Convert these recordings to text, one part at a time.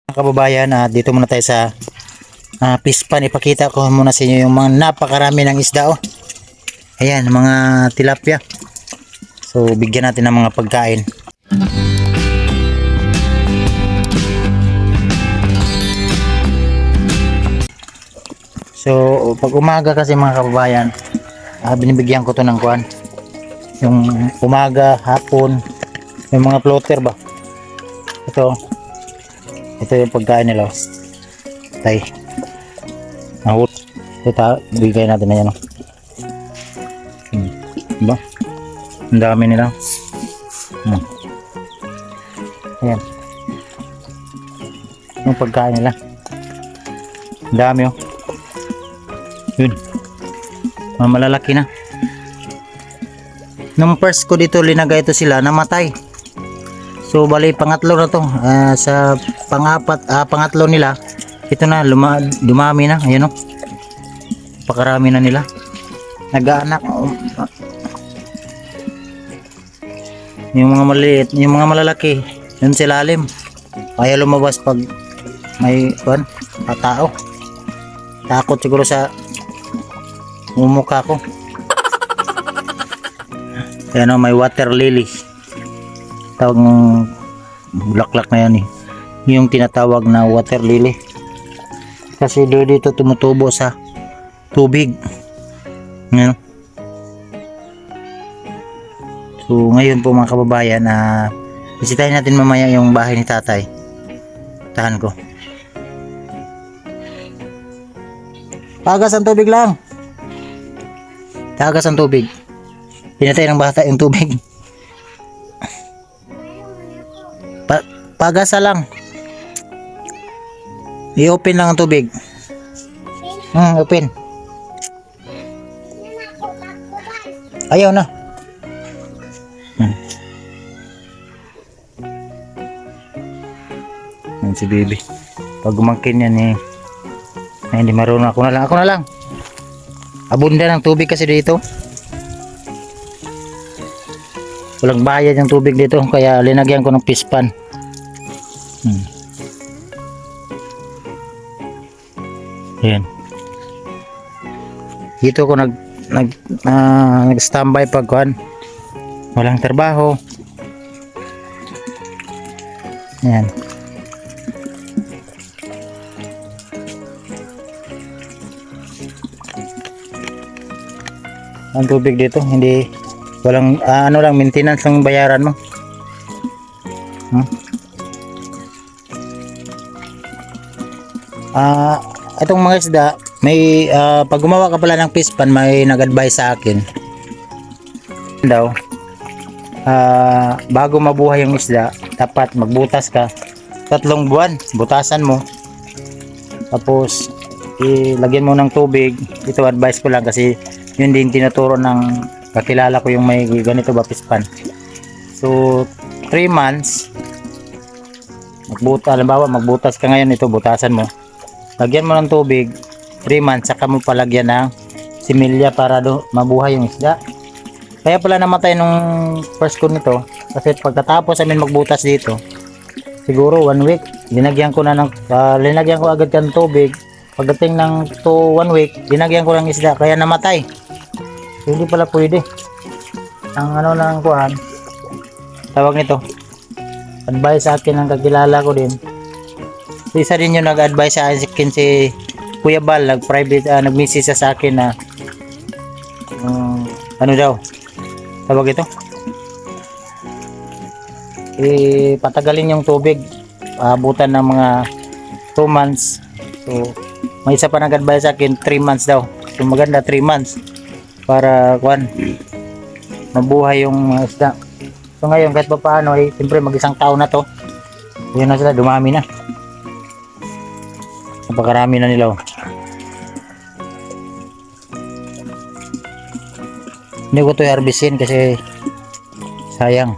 Kababayan, dito muna tayo sa pispan. Ipakita ko muna sa inyo yung mga napakarami ng isda. Ayan, mga tilapia. So bigyan natin ng mga pagkain. So pag umaga kasi mga kababayan, binibigyan ko to ng kuan. Yung umaga, hapon, yung mga floater ba. Ito yung pagkain nila. Tay. Nahut. Ito, bigay natin na yan. Diba? Ang dami nila. Ayan. Yung pagkain nila. Ang dami Yun. Malalaki na. Nung first ko dito linagay ito sila, namatay. So bali pangatlo na to. Sa pangatlo nila, ito na dumami na. Ayan pakarami na nila. Nag-aanak. Yung mga maliit, yung mga malalaki, yun sa ilalim. Ayaw lumabas pag may tao. Takot siguro sa mumukha ko. Ayan may water lily. Tawag ng bulaklak na yan yung tinatawag na water lily kasi dito tumutubo sa tubig. Ayan. So ngayon po mga kababayan, bisitahin natin mamaya yung bahay ni tatay. Tahan ko. Tagas ang tubig lang. Tagas ang tubig. Pinatay ng bata yung tubig. Pagasa lang. I-open lang ang tubig. Open. Ayaw na. Si baby. Pag gumangkin yan hindi marunong. Ako na lang. Abunda ng tubig kasi dito. Walang bayad yung tubig dito. Kaya linagyan ko ng pispan. Ayan. Dito ko nag-standby pag walang trabaho. Ayan. Ang tubig dito hindi walang lang maintenance ang bayaran mo. Itong mga isda, may pag gumawa ka pala ng pispan, may nag-advise sa akin daw, bago mabuhay yung isda, dapat magbutas ka 3 buwan, butasan mo, tapos ilagyan mo ng tubig. Ito advice ko lang kasi yun din tinuturo ng kakilala ko yung may ganito ba pispan. So 3 months halimbawa magbutas ka ngayon, ito butasan mo, lagyan mo ng tubig, 3 months saka mo palagyan ng similya para mabuhay yung isda. Kaya pala namatay nung first ko nito kasi pagkatapos amin magbutas dito, siguro 1 week, linagyan ko agad ng tubig. Pagdating ng 1 week, linagyan ko ng isda, kaya namatay. So, hindi pala pwede. Ang ng kuhan, tawag nito, advice sa akin ng kakilala ko din. Isa din yung nag-advise sa akin, si Kuya Bal, nag-message sa akin na daw tawag ito, patagalin yung tubig, abutan ng mga 2 months. So may isa pa nag-advise sa akin 3 months daw. So maganda 3 months para mabuhay yung isda. So ngayon kahit pa paano siyempre mag-isang taon na to, yun na sila, dumami na. Napakarami na nila. Hindi ko ito i-harvestin kasi sayang.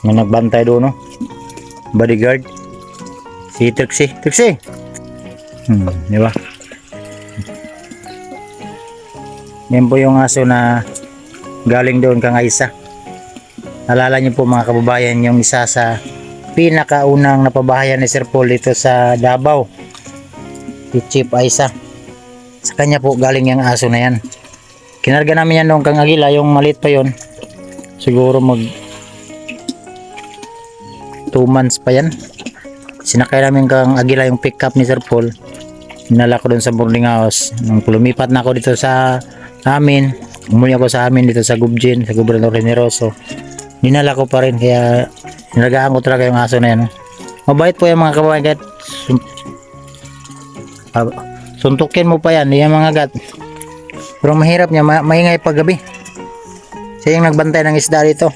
May nagbantay doon bodyguard si Trixie. Di ba? Yan po yung aso na galing doon kang Aisa. Alala niyo po mga kababayan, yung isa sa pinakaunang napabahayan ni Sir Paul dito sa Davao, si Chief Aisa. Sa kanya po galing yung aso na yan. Kinarga namin yan nung kang Agila, yung maliit pa yon. Siguro mag 2 months pa yan. Sinakay namin kang Agila yung pick up ni Sir Paul. Dinala ko doon sa boarding house. Nung lumipat na ako dito sa amin, umuwi ako sa amin dito sa Gubjin, sa Gobernador Generoso. Dinala ko pa rin, kaya nalagaan ko talaga yung aso na yan. Mabait po yung mga kababayan, kahit suntukin mo pa yan, yung mga gat. Pero mahirap niya, maingay pag gabi. Siya yung nagbantay ng isda dito.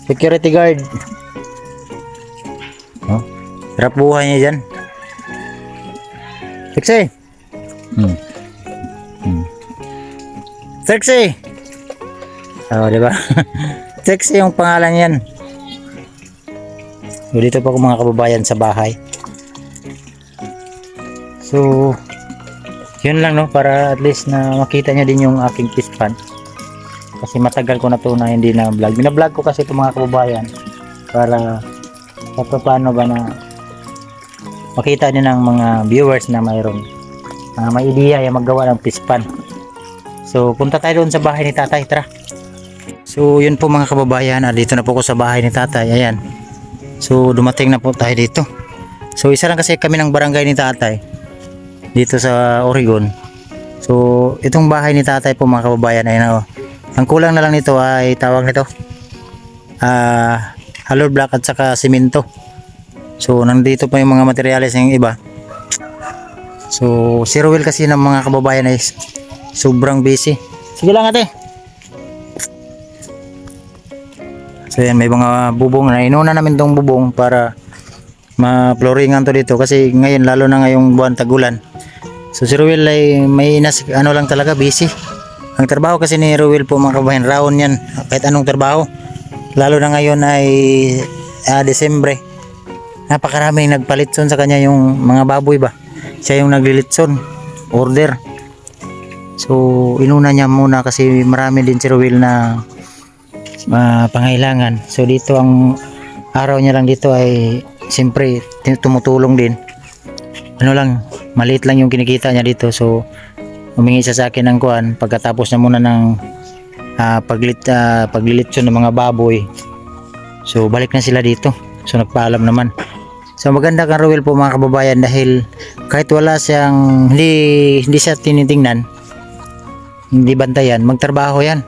Security guard. Oh, sarap buhay niya dyan. Sexy. Sexy. Oh, diba? Sexy yung pangalan yan. So, dito pa ako mga kababayan sa bahay. So, yun lang no, para at least na makita nyo din yung aking fish pan. Kasi matagal ko na to na hindi na vlog. Bina-vlog ko kasi ito mga kababayan para paano ba na makita nyo ng mga viewers na mayroong may idea yung maggawa ng fish pan. So, punta tayo doon sa bahay ni tatay. Tara. So, yun po mga kababayan. Dito na po ako sa bahay ni tatay. Ayan. So, dumating na po tayo dito. So, isa lang kasi kami ng barangay ni tatay dito sa Oregon. So, itong bahay ni tatay po mga kababayan ay ang kulang na lang nito ay tawag nito hollow block at saka simento. So, nandito pa yung mga materyales ng iba. So, si Ruel kasi ng mga kababayan ay sobrang busy. Sige lang ate. So, yan, may mga bubong na inuna namin tong bubong para ma-flooringan to dito kasi ngayon lalo na ngayong buwan tagulan. So si Ruel ay may lang talaga busy. Ang trabaho kasi ni Ruel po mga kabayan, raon yan kahit anong trabaho. Lalo na ngayon ay Desembre. Napakaraming nagpalitson sa kanya yung mga baboy ba. Siya yung naglilitson, order. So inuna niya muna kasi marami din si Ruel na pangailangan. So dito ang araw niya lang dito ay siyempre tumutulong din. Ano lang, maliit lang yung kinikita niya dito. So humingi siya sa akin ng kuan pagkatapos na muna ng paglilitsyon ng mga baboy. So balik na sila dito. So nagpaalam naman. So maganda kang Ruel po mga kababayan dahil kahit wala siyang hindi siya tinitingnan, hindi bantayan, magtrabaho yan.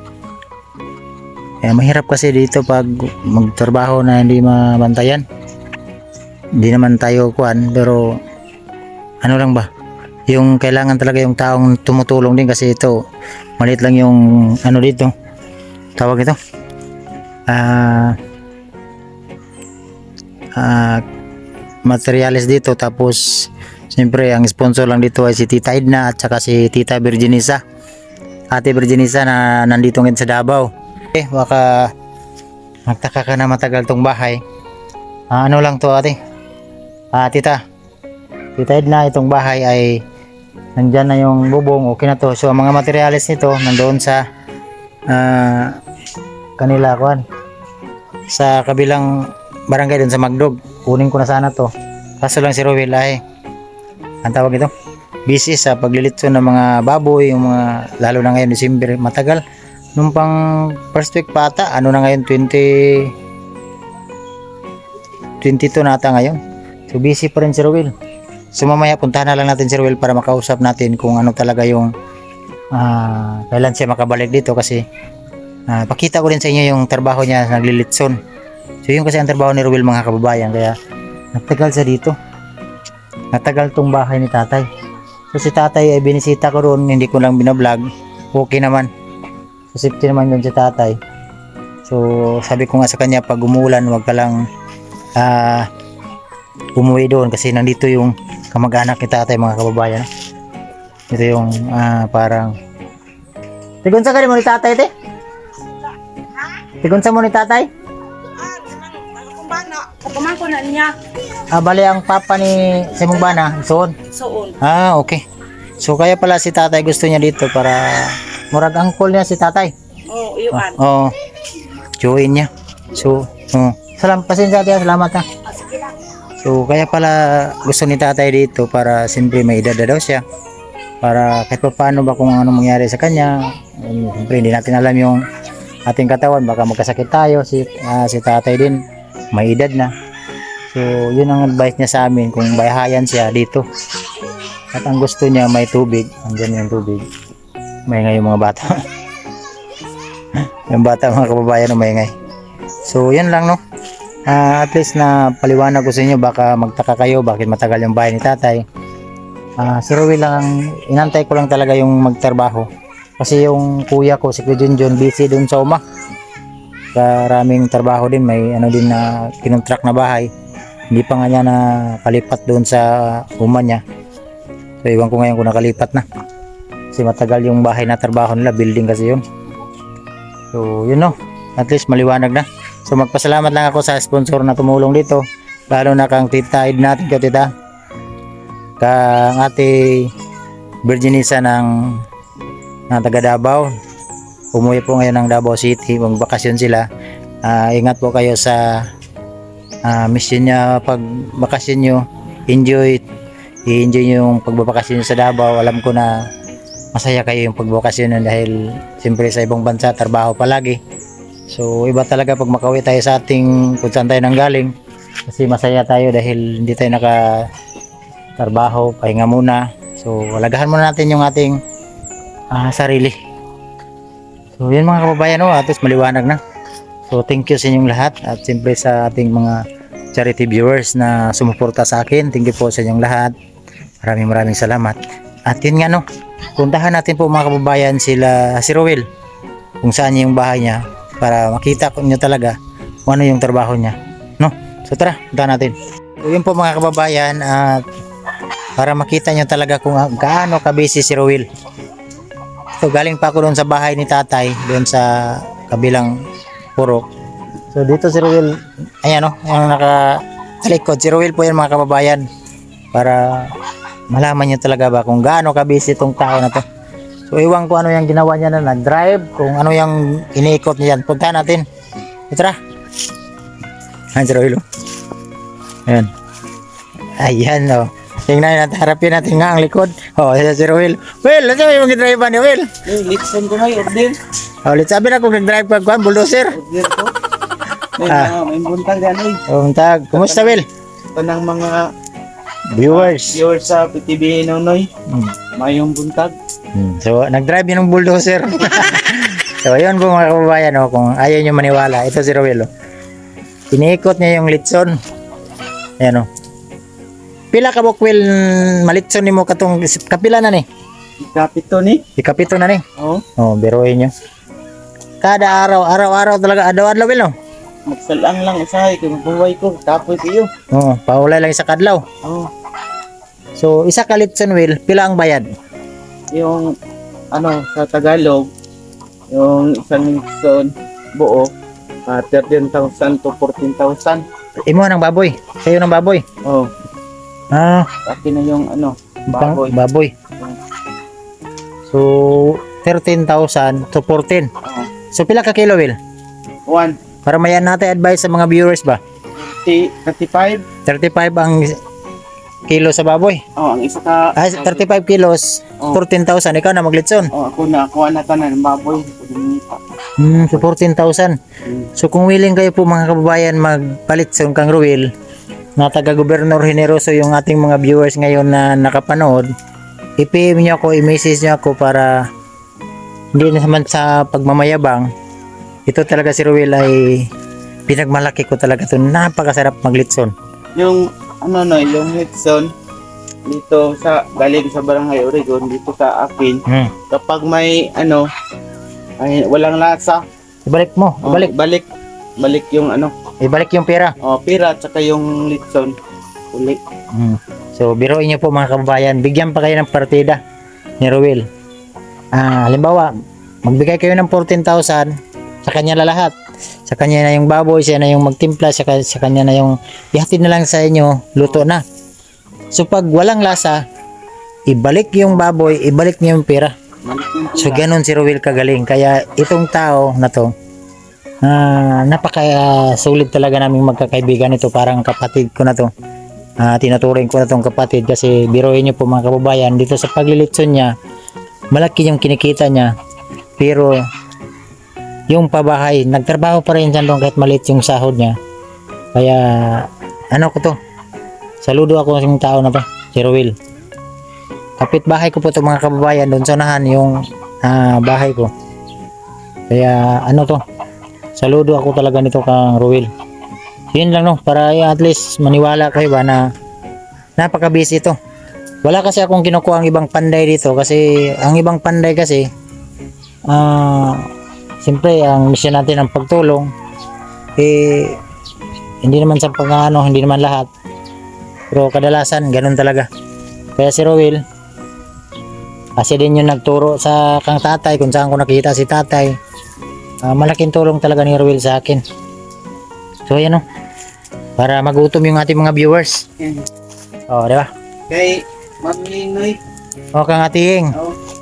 Kaya mahirap kasi dito pag magtrabaho na hindi mabantayan. Hindi naman tayo kuan, pero ano lang ba, yung kailangan talaga yung taong tumutulong din kasi ito maliit lang yung ano dito tawag ito materials dito. Tapos siyempre ang sponsor lang dito ay si Tita Edna at saka si Tita Virginisa, Ate Virginisa na nandito ngayon sa Davao. Baka magtaka ka na matagal tong bahay. Ano lang to ate, Tita Edna, itong bahay ay nandyan na yung bubong, okay na to. So ang mga materials nito nandoon sa kanila kuan sa kabilang barangay doon sa Magdog. Kunin ko na sana to, kaso lang si Ruel ay ang tawag ito busy sa paglilitson ng mga baboy, yung mga lalo na ngayon December, matagal nung pang first week pa ata, ano na ngayon 22 na ata ngayon. So busy pa rin si Ruel. So mamaya puntahan na lang natin si Ruel para makausap natin kung ano talaga yung kailan siya makabalik dito kasi pakita ko rin sa inyo yung trabaho niya, naglilitson. So yun kasi ang trabaho ni Ruel mga kababayan, kaya nagtagal siya dito. Nagtagal tong bahay ni tatay. So si tatay ay binisita ko roon, hindi ko lang binablog. Okay naman. So safety naman yun si tatay. So sabi ko nga sa kanya pag umulan wag ka lang umuwi doon kasi nandito yung kamag-anak ni tatay mga kababayan. Ito yung parang tigunsa ka rin mo ni tatay te? Tigunsa mo ni tatay? Kuman ko na niya. Bali ang papa ni Simong Bana, Soon. Okay. So kaya pala si tatay gusto niya dito para murag angkol niya si tatay. Iyuan. Join niya. So, pasensya tayo, salamat na. So kaya pala gusto ni tatay dito para siyempre may edad na daw siya. Para kahit pa paano ba kung ano mangyari sa kanya, siyempre hindi natin alam yung ating katawan, baka magkasakit tayo. Si tatay din may edad na. So yun ang advice niya sa amin kung bahayan siya dito. At ang gusto niya may tubig, andyan yung tubig. Maingay yung mga bata. Yung bata mga kababayan maingay. So yan lang no. At least na paliwanag ko sa inyo, baka magtaka kayo bakit matagal yung bahay ni tatay. Si Ruel lang, inantay ko lang talaga yung magtrabaho. Kasi yung kuya ko, si Kuya Junjun, busy dun sa uma. Karaming trabaho din, may ano din na kinontract na bahay. Hindi pa nga niya nakalipat dun sa uma niya. So iwan ko ngayon kung nakalipat na. Kasi matagal yung bahay na trabaho nila, building kasi yun. So yun no, at least maliwanag na. So magpasalamat lang ako sa sponsor na tumulong dito. Lalo na kang tita Ed natin ko tita. Kang ate Virginisa ng taga Davao. Umuwi po ngayon ng Davao City. Magbakasyon sila. Ingat po kayo sa mission niya pag bakasyon nyo. Enjoy yung pagbabakasyon nyo sa Davao. Alam ko na masaya kayo yung pagbabakasyon nyo dahil siyempre sa ibang bansa trabaho palagi. So iba talaga pag makauwi tayo sa ating kung saan tayo nanggaling. Kasi masaya tayo dahil hindi tayo nakatrabaho, pahinga muna. So alagahan muna natin yung ating sarili. So yun mga kababayan, at least maliwanag na. So thank you sa inyong lahat at siyempre sa ating mga charity viewers na sumuporta sa akin. Thank you po sa inyong lahat. Maraming salamat. At yun nga no, puntahan natin po mga kababayan si Ruel kung saan yung bahay niya para makita nyo talaga kung ano yung trabaho niya, no? So tara, puntahan natin. So yun po mga kababayan, at para makita nyo talaga kung gaano ka-busy si Ruel. So galing pa ako doon sa bahay ni tatay, doon sa kabilang purok. So dito si Ruel, ayan no, yung nakalikod. Si Ruel po yan mga kababayan, para malaman nyo talaga ba kung gaano ka-busy itong tao na to. So iwan ko ano yung ginawa niya na nag-drive, kung ano yung iniikot niya yan. Puntahan natin. Tara. Ayan si Ruel. Ayan. Ayan o. Tingnan natin, harapin natin nga ang likod. Ayan si Ruel. Will, ano yung mag-drive ba ni Will? Litson ko ngayon, order. Ulit sabi na kung nag-drive pa kuhan, bulldozer. Order ko. May buntag yan eh. Buntag. Kumusta Will? Ito ng mga Viewers. viewers sa PTV Nonoy. Mayong buntag. So, nag-drive yun ng bulldozer. So, ayun po mga kababayan, kung ayaw nyo maniwala, ito si Ruel. Iniikot niya yung litson. Ayan o. Pila ka bukwil malitson ni mo katong kapila na ni? Ikapito ni. Ikapito na ni? Oo. Biruin nyo. Kada araw-araw talaga, adaw-adlaw Will, no? Magsalang lang usahay kay mabuhay ko. Tapoy kayo. Oo, paulay lang sa kadlaw. Oo. So, isa ka litson Will, pila ang bayad? Yung sa Tagalog, yung isang litson buo, 13,000 to 14,000. Imo ng baboy. Sayo ng baboy. Oo. Akin na yung baboy. Baboy. So, 13,000 to 14. Oo. So, pila ka kilo Will? 1. Para mayan natin advice sa mga viewers ba? 35. 35 ang kilo sa baboy. Ang isa ka 35 kilos, 14,000. Ikaw na maglitson. ako na ng baboy. So 14,000. So kung willing kayo po mga kababayan magpalitson kang Ruel, na taga-gobernador Generoso yung ating mga viewers ngayon na nakapanood, i-PM nyo ako, i-message nyo ako para hindi naman sa pagmamayabang. Ito talaga si Ruel ay pinagmalaki ko talaga ito. Napakasarap maglitson. Yung yung litson dito sa galing sa Barangay Oregon dito sa akin. Kapag may ay walang lasa, Ibalik mo, ibalik. Balik yung Ibalik yung pera. pira at saka yung litson uli. So biruin nyo po mga kababayan, bigyan pa kayo ng partida ni Ruel. Halimbawa, magbigay kayo ng 14,000, sa kanya lahat. Sa kanya na yung baboy, siya na yung magtimpla, sa kanya na yung ihatid na lang sa inyo, luto na. So pag walang lasa, ibalik yung baboy, ibalik niyo yung pera. So ganun si Ruel kagaling. Kaya itong tao na to, napaka sulit talaga naming magkakaibigan ito, parang kapatid ko na to. tinuturing ko na tong kapatid kasi biruin niyo po mga kababayan, dito sa paglilitson niya, malaki yung kinikita niya. Pero yung pabahay, nagtrabaho pa rin siya doon kahit maliit yung sahod niya. Kaya ano ko to, saludo ako sa tao na to, si Ruel. Kapitbahay ko po to mga kababayan, doon sa unahan yung bahay ko. Kaya ano to, saludo ako talaga nito kang Ruel. Yun lang no, para at least maniwala kayo ba na napaka-busy ito. Wala kasi akong kinukuha ang ibang panday dito kasi ang ibang panday kasi siyempre ang mission natin ang pagtulong, hindi naman sa pangano, hindi naman lahat, pero kadalasan ganun talaga. Kaya si Ruel kasi din yung nagturo sa kang tatay kung saan ko nakita si tatay. Malaking tulong talaga ni Ruel sa akin. So ayan o, para magutom yung ating mga viewers. Di ba? Kay Ma'am Ming. Kang Ating.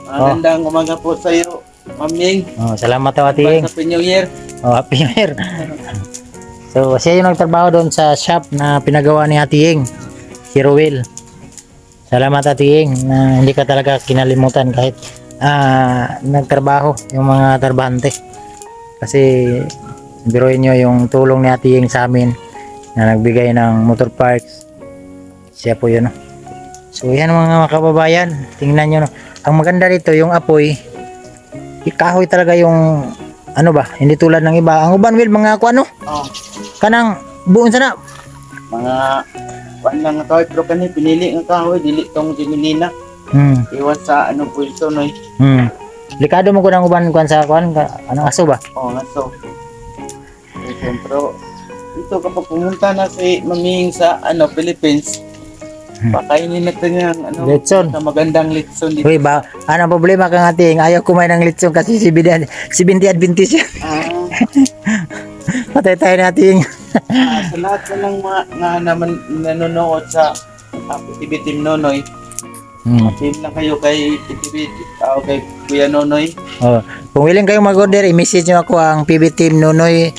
Magandang umaga po sa iyo, Ma'am Ming. Salamat daw Ating. Happy New Year. Happy New Year. So siya yung nagtrabaho doon sa shop na pinagawa ni Ating, si Ruel. Salamat Ating na hindi ka talaga kinalimutan kahit nagtrabaho yung mga trabahante. Kasi biruin nyo yung tulong ni Ating sa amin na nagbigay ng motor parts. Siya po yun. So yan mga kababayan, tingnan nyo. Ang maganda dito yung apoy, kahoy talaga yung ano ba, hindi tulad ng iba. Ang uban Will, mga ako ano, kanang buon sana. Mga pan lang nga kahoy, pero kanil pinili nga kahoy, dili tong Jimenina. Iwas sa ano po ito, noy. Likado mo ko ng uban kuan sa kuan, anong aso ba? Aso. Pero dito kapag pumunta na si Maming sa Philippines, pakainin natin yung litson. Magandang litson dito. Uy, anong problema kang Ating? Ayaw kumain ng litson kasi si Binti Adventis yan. Patay tayo natin. Sa lahat na lang mga naman nanonood sa PTV Team Nonoy, team lang kayo kay PTV o kay Kuya Nonoy. Kung willing kayong mag-order, i-message nyo ako ang PB Team Nonoy.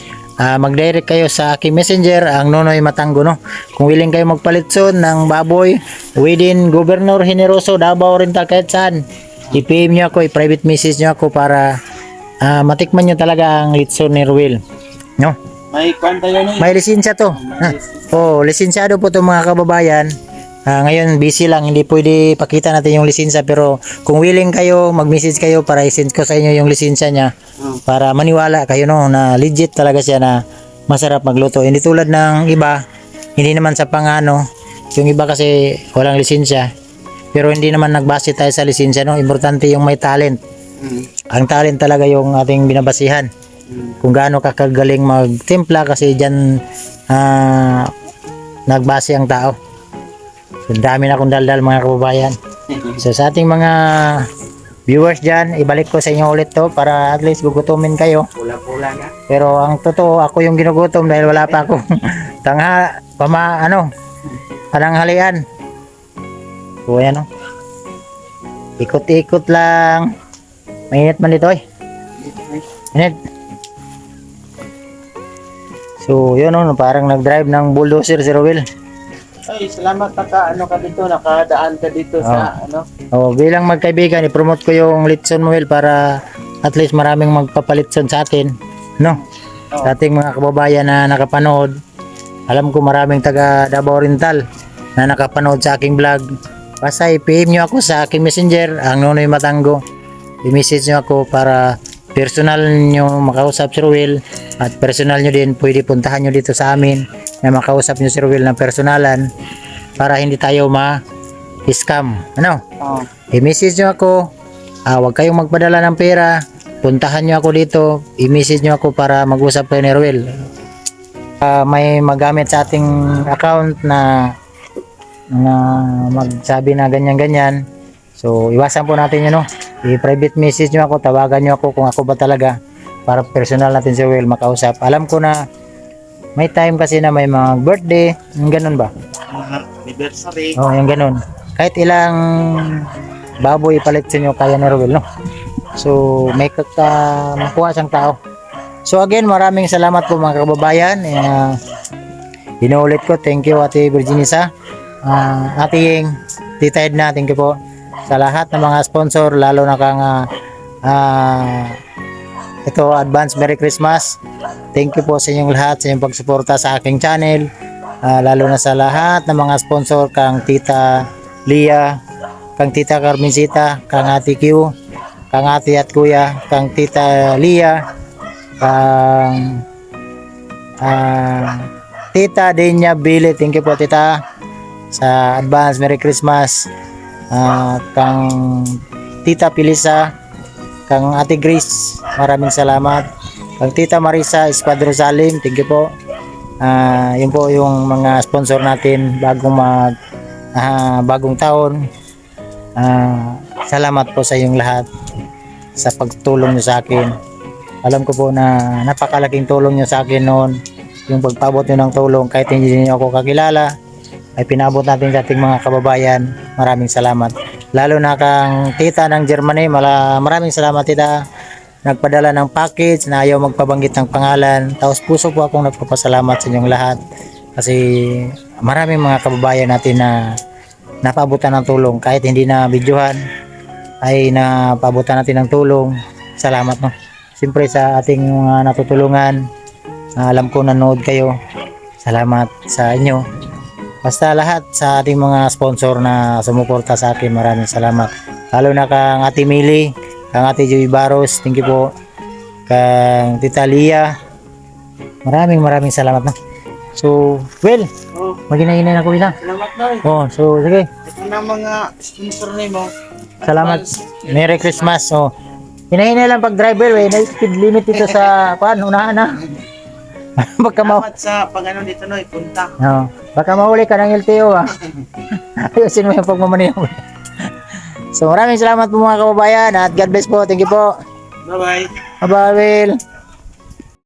Mag-direct kayo sa aking messenger, ang Nonoy Matanggo, no? Kung willing kayo magpalitson ng baboy within Governor Generoso, Davao Oriental, kahit saan, i-PM nyo ako, i-private message nyo ako para matikman nyo talaga ang litson ni Ruel, no? May kwanta yun, may lisensya to. Lisensyado po to mga kababayan. Ngayon busy lang, hindi pwede pakita natin yung lisensya, pero kung willing kayo, mag-message kayo para i-send ko sa inyo yung lisensya niya para maniwala kayo no na legit talaga siya na masarap magluto. Hindi tulad ng iba, hindi naman sa pangano, yung iba kasi walang lisensya, pero hindi naman nagbase tayo sa lisensya, no? Importante yung may talent. Ang talent talaga yung ating binabasihan. Kung gaano kakagaling magtimpla, kasi dyan nagbase ang tao. So, dami na akong daldal mga kababayan. So sa ating mga viewers dyan, ibalik ko sa inyo ulit to para at least gugutumin kayo. Pula-pula nga. Pero ang totoo, ako yung ginugutom dahil wala pa akong pananghalian. So ayan o. Ikot-ikot lang. Mainit man dito eh. Mainit. So yun o, parang nag-drive ng bulldozer si Ruel. Ay, salamat nakadaan ka dito sa bilang magkaibigan, i-promote ko yung litson mo, Will, para at least maraming magpapalitson sa atin, no? Sa ating mga kababayan na nakapanood. Alam ko maraming taga Davao Oriental na nakapanood sa aking vlog. Basta i-PM nyo ako sa aking messenger, ang Nonoy Matanggo. I-message nyo ako para personal nyo makausap si Ruel, at personal nyo din pwede puntahan nyo dito sa amin na makausap nyo si Ruel ng personalan para hindi tayo ma-scam. I-message nyo ako, huwag kayong magpadala ng pera, puntahan nyo ako dito, i-message nyo ako para mag-usap kayo ni Ruel. May magamit sa ating account na magsabi na ganyan-ganyan, so iwasan po natin yun, no? I-private message nyo ako, tawagan nyo ako kung ako ba talaga, para personal natin si Ruel makausap. Alam ko na may time kasi na may mga birthday, yung ganun ba? Anniversary. Yung ganun. Kahit ilang baboy ipalit sa inyo, kaya ni Ruel, no? So may makuha siyang tao. So again, maraming salamat po mga kababayan. Inuulit ko, thank you Ate Virginisa Ate Ying, Tita Edna, thank you po sa lahat ng mga sponsor, lalo na kang ito, advance Merry Christmas. Thank you po sa inyong lahat sa inyong pagsuporta sa aking channel, lalo na sa lahat ng mga sponsor, kang Tita Lia, kang Tita Carmencita, kang Ate Q, kang Ate at Kuya, kang Tita Lia, kang Tita Denya Billy, thank you po Tita sa advance Merry Christmas. Kang Tita Pilisa, kang Ate Grace, maraming salamat. Kang Tita Marisa Espadro Salim, thank you po. Yun po yung mga sponsor natin bagong taon. Salamat po sa inyong lahat sa pagtulong nyo sa akin. Alam ko po na napakalaking tulong nyo sa akin noon, yung pagpabot nyo ng tulong kahit hindi niyo ako kakilala, ay pinabot natin sa ating mga kababayan. Maraming salamat. Lalo na kang Tita ng Germany, maraming salamat Tita. Nagpadala ng package na ayaw magpabanggit ng pangalan. Taos puso po akong nagpapasalamat sa inyong lahat. Kasi maraming mga kababayan natin na napabutan ng tulong. Kahit hindi na videohan, ay napabutan natin ng tulong. Salamat no. Siyempre sa ating mga natutulungan, alam ko nanood kayo. Salamat sa inyo. Basta lahat sa ating mga sponsor na sumuporta sa akin, maraming salamat. Lalo na kang Ate Mili, kang Ate Joey Barros, thank you po. Kang Tita Lia, maraming salamat na. So, well, maghinay-hinay na ko bilang. Salamat Noy. Oh, so sige. Ito na mga sponsor nimo. Salamat. Merry Christmas. Oh. Hinay-hinay lang pag driver, na speed limit dito sa unahan na. Baka Salamat sa pag-ano dito Noy, punta. No, baka mahuli ka ng LTO Ayusin mo yung pagmamaneho. So maraming salamat po mga kababayan at God bless po. Thank you po. Bye-bye. Bye-bye.